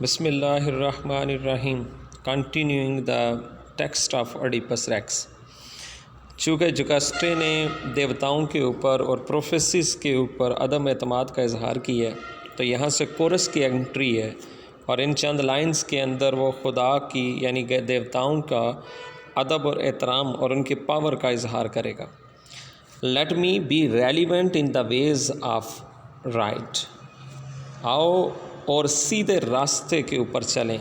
Bismillahirrahmanirrahim. Continuing the text of Oedipus Rex. چونکہ جکاسٹے نے دیوتاؤں کے اوپر اور پروفیسیز کے اوپر عدم اعتماد کا اظہار کیا ہے تو یہاں سے کورس کی انٹری ہے اور ان چند لائنز کے اندر وہ خدا کی یعنی کہ دیوتاؤں کا ادب اور احترام اور ان کی پاور کا اظہار کرے گا. Let me be relevant in the ways of right. آؤ اور سیدھے راستے کے اوپر چلیں.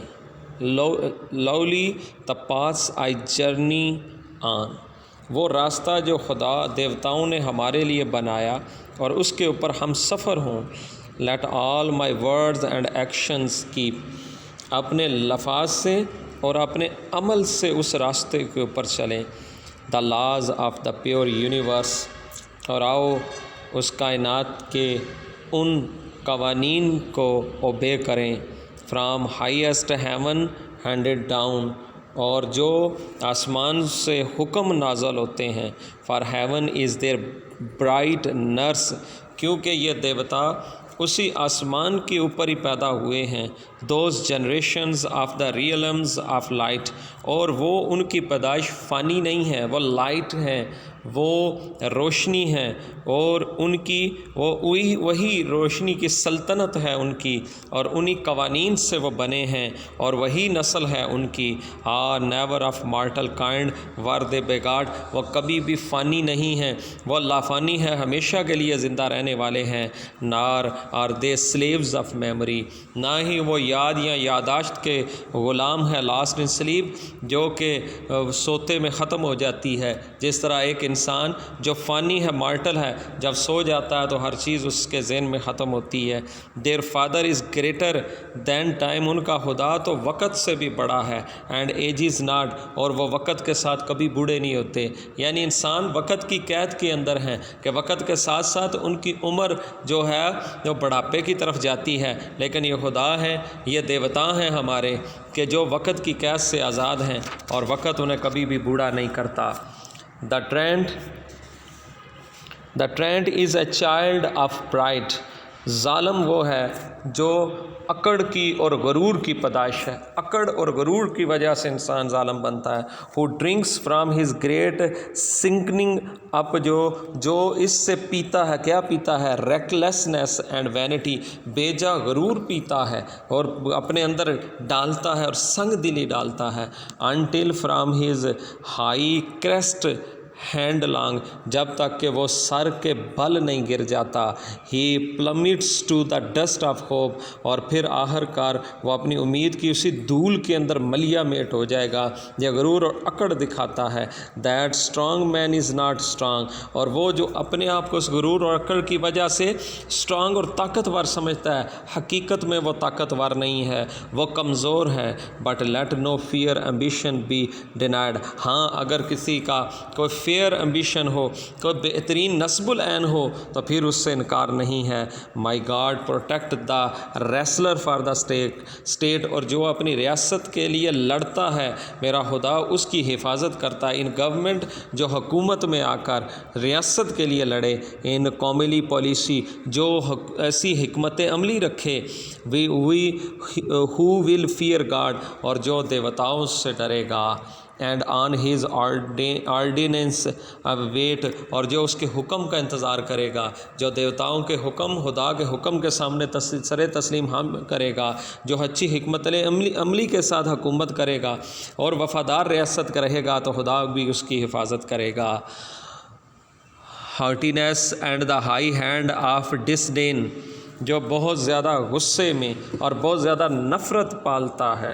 Lovely the path I journey on. وہ راستہ جو خدا دیوتاؤں نے ہمارے لیے بنایا اور اس کے اوپر ہم سفر ہوں. Let all my words and actions keep. اپنے لفاظ سے اور اپنے عمل سے اس راستے کے اوپر چلیں. The laws of the pure universe. اور آؤ اس کائنات کے ان قوانین کو اوبے کریں. From highest heaven handed down. اور جو آسمان سے حکم نازل ہوتے ہیں. For heaven is their bright nurse. کیونکہ یہ دیوتا اسی آسمان کے اوپر ہی پیدا ہوئے ہیں. Those generations of the realms of light. اور وہ ان کی پیدائش فانی نہیں ہے، وہ لائٹ ہیں، وہ روشنی ہے اور ان کی وہی روشنی کی سلطنت ہے ان کی اور انہی قوانین سے وہ بنے ہیں اور وہی نسل ہے ان کی. نیور آف مارٹل کائنڈ ور دے بیگاڈ. وہ کبھی بھی فانی نہیں ہیں، وہ لافانی ہے، ہمیشہ کے لیے زندہ رہنے والے ہیں. Nor are they slaves of memory. نہ ہی وہ یاد یا یاداشت کے غلام ہے لاسٹ ان سلیپ جو کہ سوتے میں ختم ہو جاتی ہے. جس طرح ایک انسان جو فانی ہے، مارٹل ہے، جب سو جاتا ہے تو ہر چیز اس کے ذہن میں ختم ہوتی ہے. Their father is greater than time. ان کا خدا تو وقت سے بھی بڑا ہے. And age is not. اور وہ وقت کے ساتھ کبھی بوڑھے نہیں ہوتے. یعنی انسان وقت کی قید کے اندر ہیں کہ وقت کے ساتھ ساتھ ان کی عمر جو ہے وہ بڑھاپے کی طرف جاتی ہے. لیکن یہ خدا ہے، یہ دیوتا ہیں ہمارے کہ جو وقت کی قید سے آزاد ہیں اور وقت انہیں کبھی بھی بوڑھا نہیں کرتا. The tyrant is a child of pride. ظالم وہ ہے جو اکڑ کی اور غرور کی پیدائش ہے. اکڑ اور غرور کی وجہ سے انسان ظالم بنتا ہے. Who drinks from his great sinking up. جو اس سے پیتا ہے. کیا پیتا ہے؟ Recklessness and vanity. بیجا غرور پیتا ہے اور اپنے اندر ڈالتا ہے اور سنگ دلی ڈالتا ہے. Until from his high Crest hand long. جب تک کہ وہ سر کے بل نہیں گر جاتا. He plummets to the dust of hope. اور پھر آخر کار وہ اپنی امید کی اسی دھول کے اندر ملیا میٹ ہو جائے گا. یہ غرور اور اکڑ دکھاتا ہے. That strong man is not strong. اور وہ جو اپنے آپ کو اس غرور اور اکڑ کی وجہ سے اسٹرانگ اور طاقتور سمجھتا ہے، حقیقت میں وہ طاقتور نہیں ہے، وہ کمزور ہے. But let no fair ambition be denied. ہاں اگر کسی کا کوئی فیئر ایمبیشن ہو، کوئی بہترین نصب العین ہو تو پھر اس سے انکار نہیں ہے. May God protect the wrestler for the state. اور جو اپنی ریاست کے لیے لڑتا ہے، میرا خدا اس کی حفاظت کرتا ہے. ان گورنمنٹ جو حکومت میں آ کر ریاست کے لیے لڑے. ان قومی پالیسی جو ایسی حکمت عملی رکھے. Who will fear God. اور جو دیوتاؤں سے ڈرے گا. And on his ordinance wait. اور جو اس کے حکم کا انتظار کرے گا، جو دیوتاؤں کے حکم، خدا کے حکم کے سامنے سر تسلیم ہم کرے گا، جو اچھی حکمت عملی کے ساتھ حکومت کرے گا اور وفادار ریاست کا رہے گا تو خدا بھی اس کی حفاظت کرے گا. Haughtiness and the high hand of disdain. جو بہت زیادہ غصے میں اور بہت زیادہ نفرت پالتا ہے.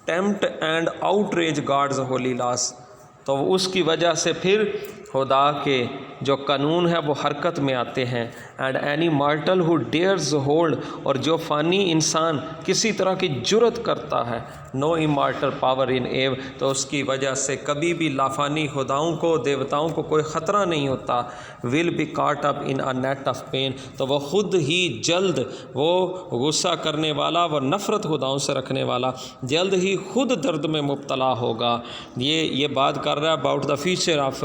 Tempt and outrage God's holy laws. تو اس کی وجہ سے پھر خدا کے جو قانون ہے وہ حرکت میں آتے ہیں. And any mortal who dares hold. اور جو فانی انسان کسی طرح کی جرت کرتا ہے، نو امارٹل پاور ان ایو. تو اس کی وجہ سے کبھی بھی لافانی خداؤں کو، دیوتاؤں کو کوئی خطرہ نہیں ہوتا. Will be caught up in a net of pain. تو وہ خود ہی جلد، وہ غصہ کرنے والا، وہ نفرت خداؤں سے رکھنے والا جلد ہی خود درد میں مبتلا ہوگا. یہ بات کر رہا ہے about the future of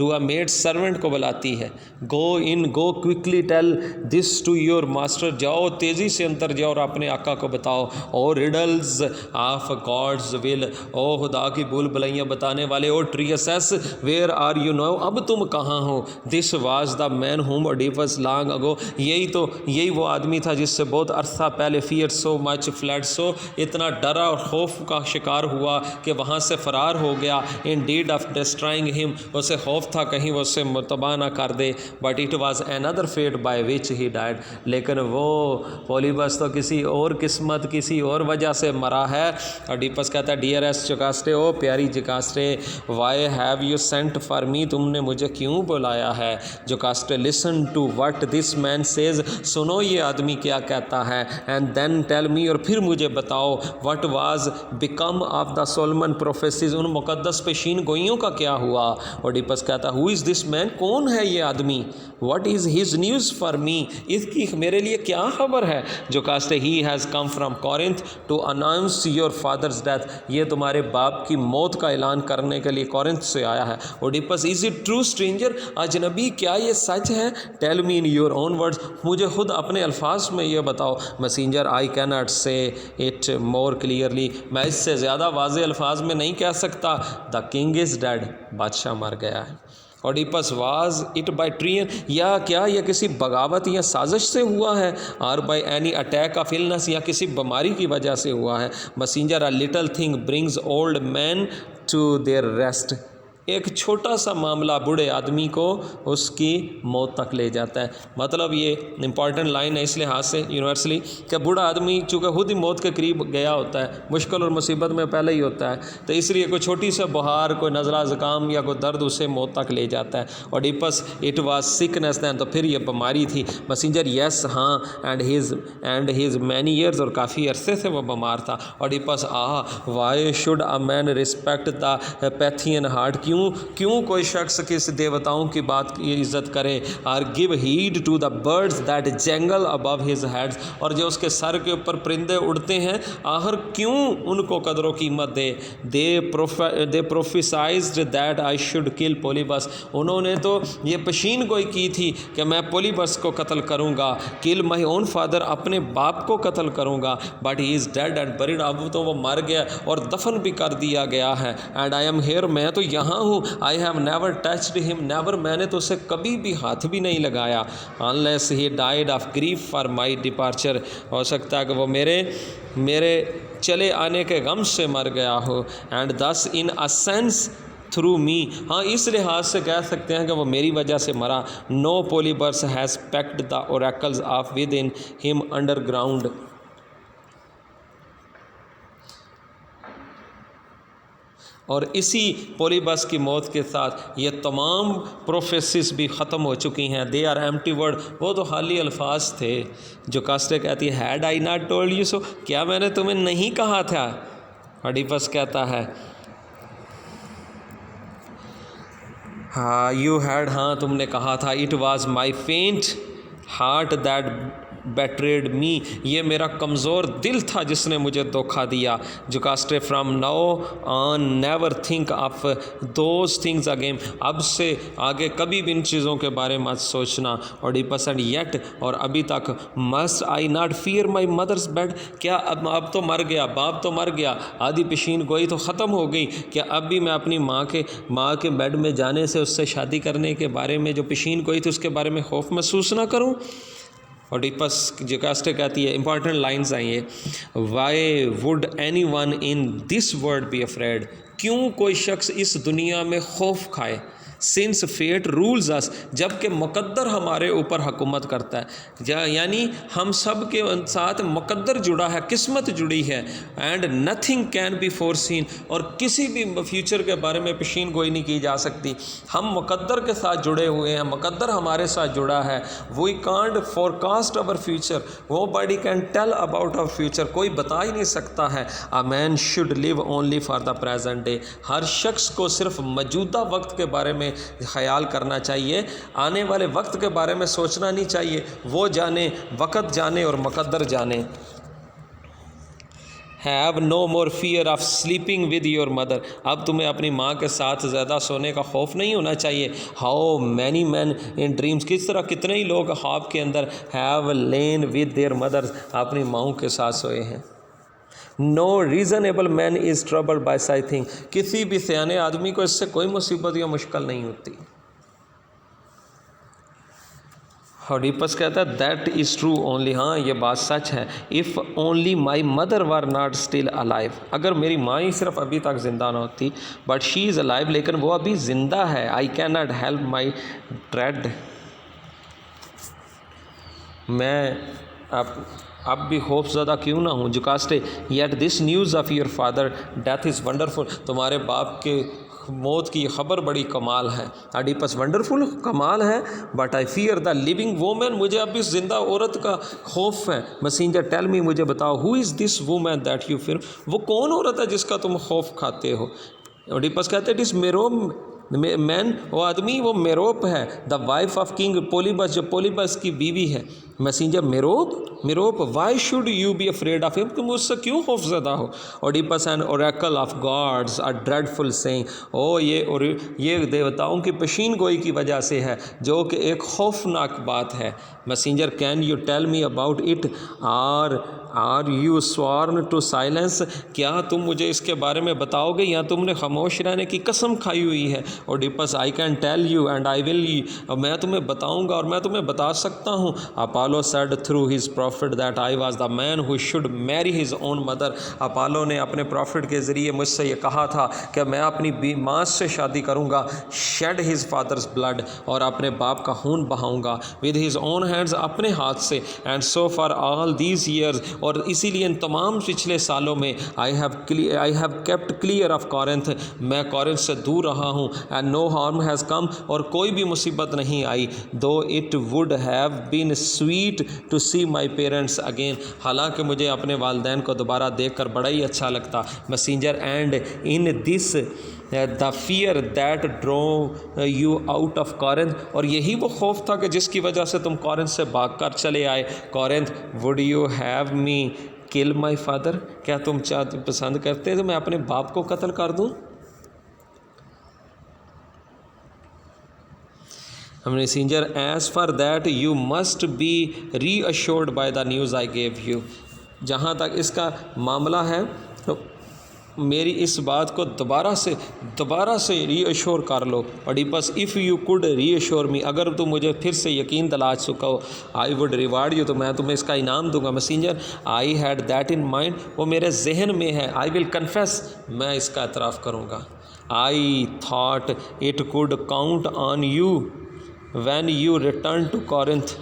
to a maid servant کو بلاتی ہے. Go quickly tell this to your master. جاؤ تیزی سے اندر جاؤ اور اپنے آقا کو بتاؤ. او ریڈلز آف گاڈز ول. او خدا کی بھول بھلائیاں بتانے والے. O Tiresias where are you now. اب تم کہاں ہو. This was the man whom Oedipus long ago. یہی وہ آدمی تھا جس سے بہت عرصہ پہلے. فیئر سو مچ فلڈ. سو اتنا ڈرا اور خوف کا شکار ہوا کہ وہاں سے فرار ہو گیا. ان ڈیڈ آف ڈسٹرائنگ ہم. اسے خوف تھا کہیں وہ اسے تباہ نہ کر دے. But it was another fate by which he died. لیکن وہ پولیبس تو کسی اور قسمت کسی اور وجہ سے مرا ہے. اوڈیپس کہتا ہے ڈیئرسٹ جوکاسٹے. او پیاری Jocasta. Why have you sent for me. تم نے مجھے کیوں بلایا ہے. Jocasta listen to what this man says. سنو یہ آدمی کیا کہتا ہے. And then tell me. اور پھر مجھے بتاؤ. What was become of the solemn prophecies. ان مقدس پیشین گوئیوں کا کیا ہوا. اوڈیپس کہتا ہے ہو از دس مین. کون ہے یہ آدمی. What is his news for me. اس کی میرے لیے کیا خبر ہے. Jocasta he has come from Corinth to announce your father's death. یہ تمہارے باپ کی موت کا اعلان کرنے کے لیے کورنتھ سے آیا ہے. اوڈیپس از اٹ ٹرو اسٹرینجر. اجنبی کیا یہ سچ ہے. Tell me in your own words. مجھے خود اپنے الفاظ میں یہ بتاؤ. میسنجر آئی کی ناٹ سے اٹ مور کلیئرلی. میں اس سے زیادہ واضح الفاظ میں نہیں کہہ سکتا. The king is dead. بادشاہ مر گیا ہے. Oedipus was it by train. یا کیا یہ کسی بغاوت یا سازش سے ہوا ہے. اور by any attack of illness. یا کسی بیماری کی وجہ سے ہوا ہے. Messenger a little thing brings old men to their rest. ایک چھوٹا سا معاملہ بوڑھے آدمی کو اس کی موت تک لے جاتا ہے. مطلب یہ امپورٹنٹ لائن ہے اس لحاظ سے یونیورسلی کہ بوڑھا آدمی چونکہ خود ہی موت کے قریب گیا ہوتا ہے, مشکل اور مصیبت میں پہلے ہی ہوتا ہے, تو اس لیے کوئی چھوٹی سا بہار, کوئی نزلہ زکام یا کوئی درد اسے موت تک لے جاتا ہے. اور Oedipus it was sickness then. تو پھر یہ بیماری تھی. میسنجر یس ہاں. And his many years. اور کافی عرصے سے وہ بیمار تھا. اور Oedipus why should a man respect the Pythian hearth. کیوں کوئی شخص کس دیوتاؤں کی بات کی عزت کرے. اور give heed to the birds that jangle above his heads. اور جو اس کے سر کے اوپر پرندے اڑتے ہیں آخر کیوں ان کو قدر و قیمت دے. دے پروفیسائزڈ دیٹ آئی شوڈ کل پولیبس. انہوں نے تو یہ پیشین گوئی کی تھی کہ میں پولیبس کو قتل کروں گا. کل مائی اون فادر. اپنے باپ کو قتل کروں گا. But he is dead and buried. اب تو وہ مر گیا اور دفن بھی کر دیا گیا ہے. And I am here. میں تو یہاں ہوں. آئی ہیو نیور ٹچڈ ہم. نیور. میں نے تو اسے کبھی بھی ہاتھ بھی نہیں لگایا. Unless he died of grief for my departure. ہو سکتا ہے کہ وہ میرے چلے آنے کے غم سے مر گیا ہو. And this in a sense through me. ہاں اس لحاظ سے کہہ سکتے ہیں کہ وہ میری وجہ سے مرا. No Polybus has packed the oracles off with in him under ground. اور اسی پولیبس کی موت کے ساتھ یہ تمام پروفیسز بھی ختم ہو چکی ہیں. They are empty word. وہ تو خالی الفاظ تھے. جو کاسٹے کہتی ہے had I not told you so. کیا میں نے تمہیں نہیں کہا تھا. اوڈیپس کہتا ہے ہاں یو ہیڈ. ہاں تم نے کہا تھا. It was my faint heart that betrayed me. یہ میرا کمزور دل تھا جس نے مجھے دھوکہ دیا. Jocasta from now on never think of those things again. اب سے آگے کبھی بھی ان چیزوں کے بارے میں مت سوچنا. اوڈیپس اینڈ یٹ. اور ابھی تک مسٹ آئی ناٹ فیئر مائی مدرس بیڈ. کیا اب تو مر گیا, باپ تو مر گیا, آدھی پیشین گوئی تو ختم ہو گئی. کیا اب بھی میں اپنی ماں کے بیڈ میں جانے سے, اس سے شادی کرنے کے بارے میں جو پیشین گوئی تھی اس کے بارے میں خوف محسوس نہ کروں. اوڈیپس جوکاسٹے کہتی ہے امپورٹنٹ لائنز ہیں یہ. Why would anyone in this world be afraid. کیوں کوئی شخص اس دنیا میں خوف کھائے. Since fate rules us. جب کہ مقدر ہمارے اوپر حکومت کرتا ہے. یعنی ہم سب کے ساتھ مقدر جڑا ہے, قسمت جڑی ہے. And nothing can be foreseen. اور کسی بھی فیوچر کے بارے میں پیشین گوئی نہیں کی جا سکتی. ہم مقدر کے ساتھ جڑے ہوئے ہیں, مقدر ہمارے ساتھ جڑا ہے. We can't forecast our future. Nobody can tell about our future. کوئی بتا ہی نہیں سکتا ہے. A man should live only for the present day. ہر شخص کو صرف موجودہ وقت کے بارے میں خیال کرنا چاہیے. آنے والے وقت کے بارے میں سوچنا نہیں چاہیے. وہ جانے, وقت جانے اور مقدر جانے. Have no more fear of sleeping with your mother. اب تمہیں اپنی ماں کے ساتھ زیادہ سونے کا خوف نہیں ہونا چاہیے. How many men in dreams, کس طرح کتنے ہی لوگ خواب کے اندر have lain with their mothers, اپنی ماؤں کے ساتھ سوئے ہیں. No reasonable man is trouble by such thing, کسی بھی سیانے آدمی کو اس سے کوئی مصیبت یا مشکل نہیں ہوتی. اوڈیپس کہتا ہے دیٹ از ٹرو اونلی, ہاں یہ بات سچ ہے. If only my mother were not still alive, اگر میری ماں ہی صرف ابھی تک زندہ نہ ہوتی, بٹ شی از الائیو, لیکن وہ ابھی زندہ ہے. I can not help my dread, میں اب بھی خوف زدہ کیوں نہ ہوں. Jocasta yet this news of your father death is wonderful, تمہارے باپ کے موت کی خبر بڑی کمال ہے. ایڈیپس ونڈرفل, کمال ہے. But I fear the living woman, مجھے اب اس زندہ عورت کا خوف ہے. مسینجر ٹیل می, مجھے بتاؤ, who is this woman that you fear, وہ کون عورت ہے جس کا تم خوف کھاتے ہو. ایڈیپس کہتے ہیں اٹ از میروپ مین, وہ آدمی وہ میروپ ہے. The wife of king Polybus, جو پولیبس کی بیوی ہے. Messenger Merope, why should you be afraid of him, تم اس سے کیوں خوف زدہ ہو. Oedipus and oracle of gods are dreadful saying, یہ دیوتاؤں کی پیشین گوئی کی وجہ سے ہے, جو کہ ایک خوفناک بات ہے. Messenger can you tell me about it, are you sworn to silence, کیا تم مجھے اس کے بارے میں بتاؤ گے یا تم نے خاموش رہنے کی قسم کھائی ہوئی ہے. Oedipus I can tell you and I will, میں تمہیں بتاؤں گا اور میں تمہیں بتا سکتا ہوں. Apollo said through his prophet that I was the man who should marry his own mother, Apollo نے اپنے پروفٹ کے ذریعے مجھ سے یہ کہا تھا کہ میں اپنی ماں سے شادی کروں گا. شیڈ ہز فادرز بلڈ, اور اپنے باپ کا خون بہاؤں گا. ود ہز اون ہینڈز, اپنے ہاتھ سے. And so for all these years, اور اسی لیے ان تمام پچھلے سالوں میں I have kept clear of Corinth, میں کورنتھ سے دور رہا ہوں. And no harm has come, اور کوئی بھی مصیبت نہیں آئی. Though it would have been sweet to see my parents again, حالانکہ مجھے اپنے والدین کو دوبارہ دیکھ کر بڑا ہی اچھا لگتا. Messenger and in this the fear that ڈرو یو آؤٹ آف کورنتھ, اور یہی وہ خوف تھا کہ جس کی وجہ سے تم کورنتھ سے بھاگ کر چلے آئے. کورنتھ, وڈ یو ہیو می کل مائی فادر, کیا تم پسند کرتے تو میں اپنے باپ کو قتل کر دوں. Messenger as for that you must be reassured by the news I gave you, جہاں تک اس کا معاملہ ہے تو میری اس بات کو دوبارہ سے ری ایشور کر لو. Oedipus if you could reassure me, اگر تم مجھے پھر سے یقین دلا چکا ہو, آئی وڈ ریوارڈ یو, تو میں تمہیں اس کا انعام دوں گا. Messenger I had that in mind, وہ میرے ذہن میں ہے. آئی ول کنفیس, میں اس کا اعتراف کروں گا. I thought it could count on you when you return to Corinth,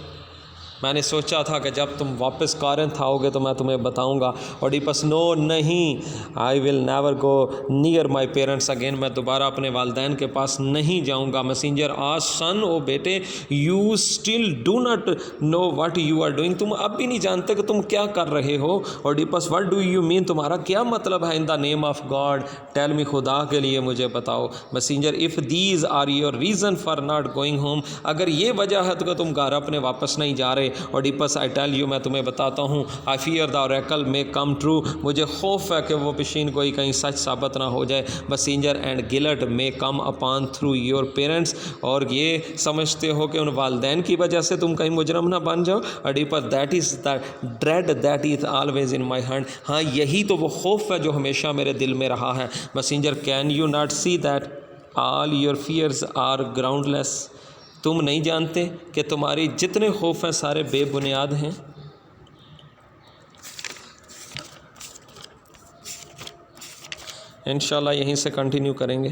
میں نے سوچا تھا کہ جب تم واپس کورنتھ آؤ گے تو میں تمہیں بتاؤں گا. اوڈیپس نو, نہیں, I will never go near my parents again, میں دوبارہ اپنے والدین کے پاس نہیں جاؤں گا. میسنجر آج سن, او بیٹے, you still do not know what you are doing, تم اب بھی نہیں جانتے کہ تم کیا کر رہے ہو. Oedipus what do you mean, تمہارا کیا مطلب ہے. In the name of God tell me, خدا کے لیے مجھے بتاؤ. Messenger if these are your reason for not going home, اگر یہ وجہ ہے تو کہ تم گھر اپنے واپس نہیں جا رہے. اوڈیپس آئی ٹیل یو, میں تمہیں بتاتا ہوں. آئی فیئر دا اوریکل میں کم ٹرو, مجھے خوف ہے کہ وہ پیشین گوئی کہیں سچ ثابت نہ ہو جائے. میسنجر اینڈ گلٹ میں come upon through your parents, اور یہ سمجھتے ہو کہ ان والدین کی وجہ سے تم کہیں مجرم نہ بن جاؤ. Oedipus that is the dread that is always in my hand, ہاں یہی تو وہ خوف ہے جو ہمیشہ میرے دل میں رہا ہے. Messenger can you not see that all your fears are groundless, تم نہیں جانتے کہ تمہاری جتنے خوف ہیں سارے بے بنیاد ہیں. انشاءاللہ یہیں سے کنٹینیو کریں گے.